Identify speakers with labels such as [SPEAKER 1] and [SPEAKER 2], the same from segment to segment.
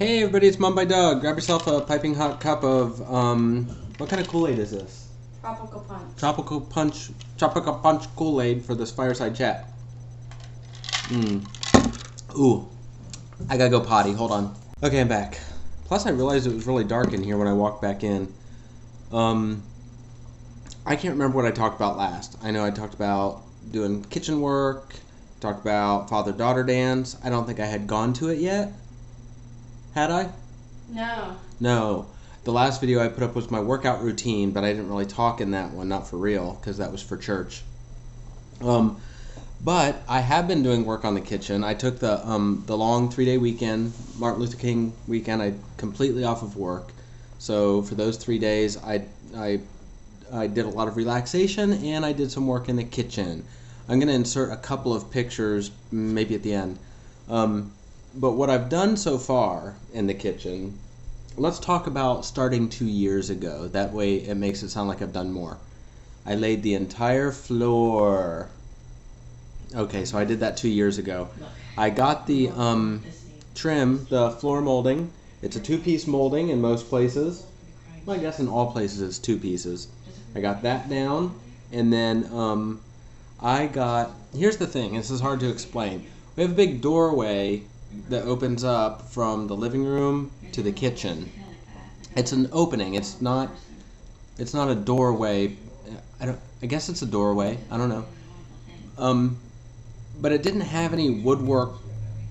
[SPEAKER 1] Hey everybody, it's Mom by Doug. Grab yourself a piping hot cup of, what kind of Kool-Aid is this?
[SPEAKER 2] Tropical punch.
[SPEAKER 1] Tropical punch Kool-Aid for this fireside chat. Ooh, I gotta go potty, hold on. Okay, I'm back. Plus I realized it was really dark in here when I walked back in. I can't remember what I talked about last. I know I talked about doing kitchen work, talked about father-daughter dance. I don't think I had gone to it yet. Had I?
[SPEAKER 2] No.
[SPEAKER 1] No. The last video I put up was my workout routine, but I didn't really talk in that one, not for real, because that was for church. But I have been doing work on the kitchen. I took the long 3-day weekend, Martin Luther King weekend. I completely off of work. So for those 3 days, I did a lot of relaxation and I did some work in the kitchen. I'm going to insert a couple of pictures maybe at the end. But what I've done so far in the kitchen, let's talk about starting 2 years ago. That way it makes it sound like I've done more. I laid the entire floor. Okay, so I did that 2 years ago. I got the trim, the floor molding. It's a 2-piece molding in most places. Well, I guess in all places it's 2 pieces. I got that down, and then here's the thing, this is hard to explain. We have a big doorway that opens up from the living room to the kitchen. It's an opening. It's not a doorway. I guess it's a doorway. I don't know. But it didn't have any woodwork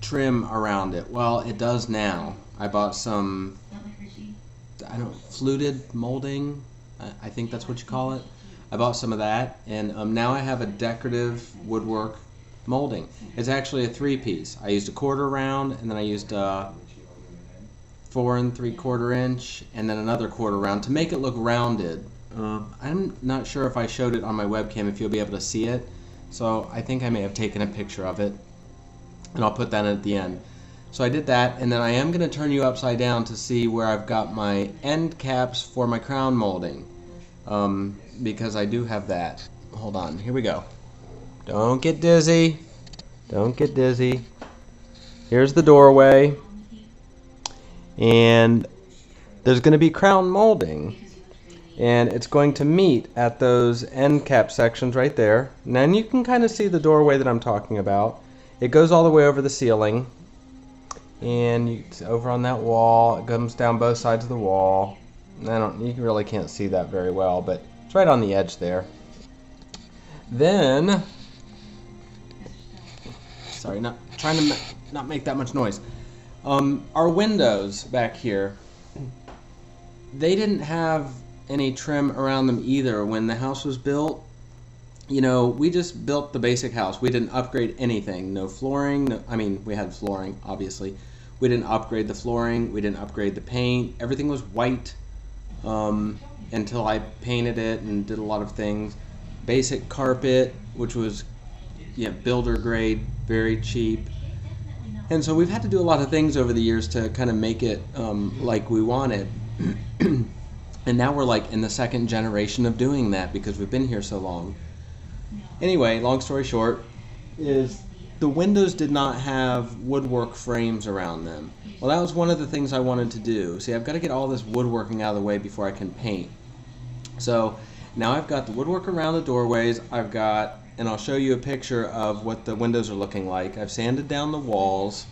[SPEAKER 1] trim around it. Well, it does now. I bought some fluted molding. I think that's what you call it. I bought some of that, and now I have a decorative woodwork molding. It's actually a 3-piece. I used a 1/4 round, and then I used a 4 3/4 inch, and then another 1/4 round to make it look rounded. I'm not sure if I showed it on my webcam, if you'll be able to see it. So I think I may have taken a picture of it, and I'll put that in at the end. So I did that, and then I am going to turn you upside down to see where I've got my end caps for my crown molding, because I do have that. Hold on, here we go. Don't get dizzy. Don't get dizzy. Here's the doorway. And there's going to be crown molding. And it's going to meet at those end cap sections right there. And then you can kind of see the doorway that I'm talking about. It goes all the way over the ceiling. And it's over on that wall. It comes down both sides of the wall. You really can't see that very well, but it's right on the edge there. Then, sorry, not trying to not make that much noise. Our windows back here, they didn't have any trim around them either when the house was built. You know, we just built the basic house. We didn't upgrade anything. No flooring. We had flooring, obviously. We didn't upgrade the flooring. We didn't upgrade the paint. Everything was white until I painted it and did a lot of things. Basic carpet, which was builder grade, very cheap. And so we've had to do a lot of things over the years to kind of make it like we wanted. And now we're like in the 2nd generation of doing that because we've been here so long. Anyway, long story short, is the windows did not have woodwork frames around them. Well, that was one of the things I wanted to do. See, I've got to get all this woodworking out of the way before I can paint. So now I've got the woodwork around the doorways. And I'll show you a picture of what the windows are looking like. I've sanded down the walls.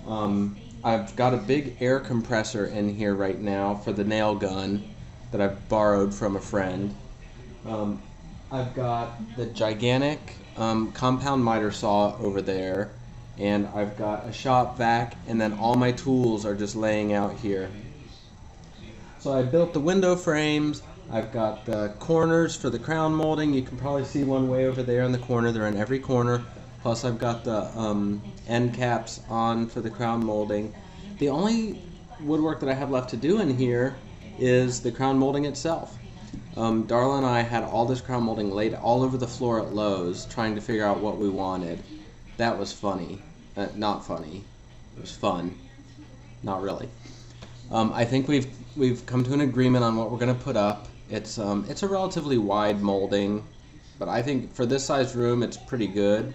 [SPEAKER 1] I've got a big air compressor in here right now for the nail gun that I've borrowed from a friend. I've got the gigantic compound miter saw over there, and I've got a shop vac, and then all my tools are just laying out here. So I built the window frames. I've got the corners for the crown molding. You can probably see one way over there in the corner. They're in every corner. Plus I've got the end caps on for the crown molding. The only woodwork that I have left to do in here is the crown molding itself. Darla and I had all this crown molding laid all over the floor at Lowe's trying to figure out what we wanted. That was funny. Not funny. It was fun. Not really. I think we've come to an agreement on what we're going to put up. It's a relatively wide molding, but I think for this size room it's pretty good.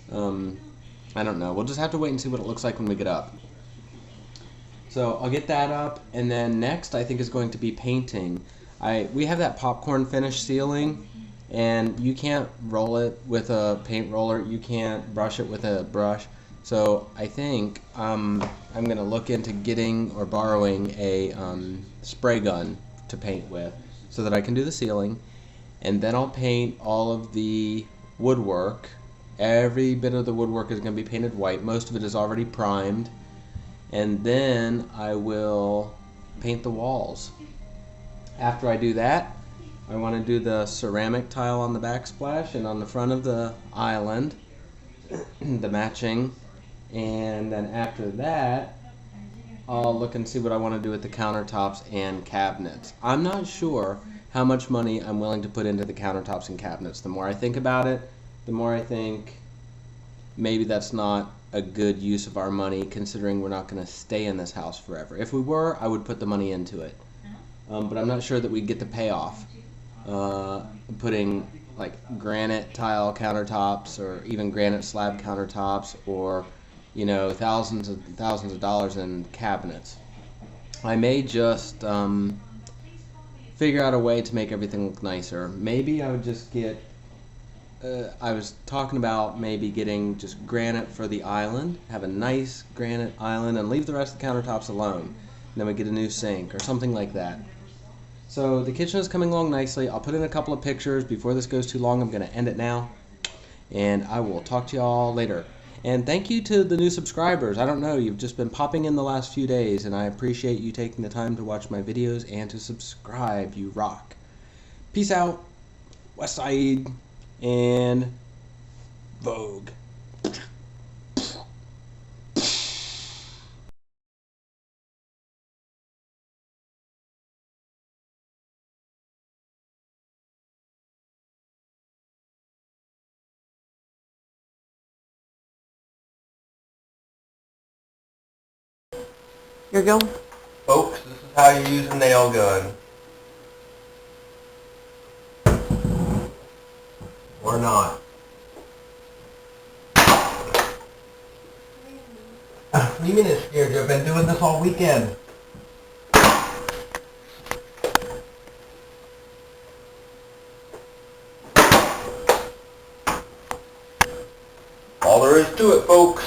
[SPEAKER 1] I don't know. We'll just have to wait and see what it looks like when we get up. So I'll get that up, and then next I think is going to be painting. We have that popcorn finish ceiling, and you can't roll it with a paint roller. You can't brush it with a brush. So I think I'm going to look into getting or borrowing a spray gun to paint with so that I can do the ceiling. And then I'll paint all of the woodwork. Every bit of the woodwork is going to be painted white. Most of it is already primed. And then I will paint the walls. After I do that, I want to do the ceramic tile on the backsplash and on the front of the island, the matching. And then after that, I'll look and see what I want to do with the countertops and cabinets. I'm not sure how much money I'm willing to put into the countertops and cabinets. The more I think about it, the more I think maybe that's not a good use of our money, considering we're not going to stay in this house forever. If we were, I would put the money into it. But I'm not sure that we'd get the payoff putting like granite tile countertops or even granite slab countertops, or thousands of dollars in cabinets. I may just figure out a way to make everything look nicer. Maybe I would just get I was talking about maybe getting just granite for the island, have a nice granite island, and leave the rest of the countertops alone. And then we get a new sink or something like that. So the kitchen is coming along nicely. I'll put in a couple of pictures before this goes too long. I'm going to end it now, and I will talk to y'all later. And thank you to the new subscribers. I don't know, you've just been popping in the last few days, and I appreciate you taking the time to watch my videos and to subscribe. You rock. Peace out. Westside and Vogue.
[SPEAKER 3] You're going?
[SPEAKER 4] Folks, this is how you use a nail gun. Or not. What do you mean it scared you? I've been doing this all weekend. All there is to it, folks.